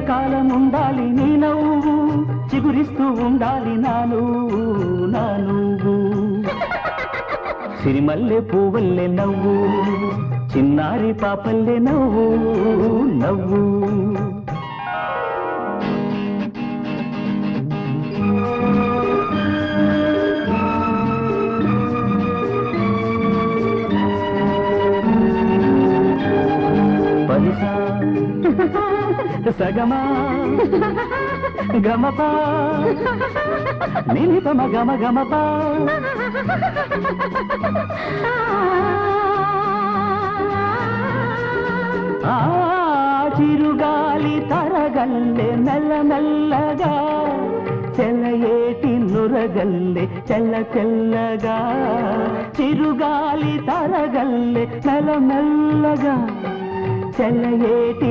చిరకాలం ఉండాలి నీ నవ్వు చిగురిస్తూ ఉండాలి నా నువ్వు సిరిమల్లె పువ్వుల్లే నవ్వు చిన్నారి పాపల్లే నవ్వు పరిసా సగమా గమపా నిలిపమ గమపా ఆ చిరుగాలి తరగల్లే మెల్లమెల్లగా చెలయేటి నురగల్లే చెల్లగా చిరుగాలి తరగల్లే మెల్లమెల్లగా చెలయేటి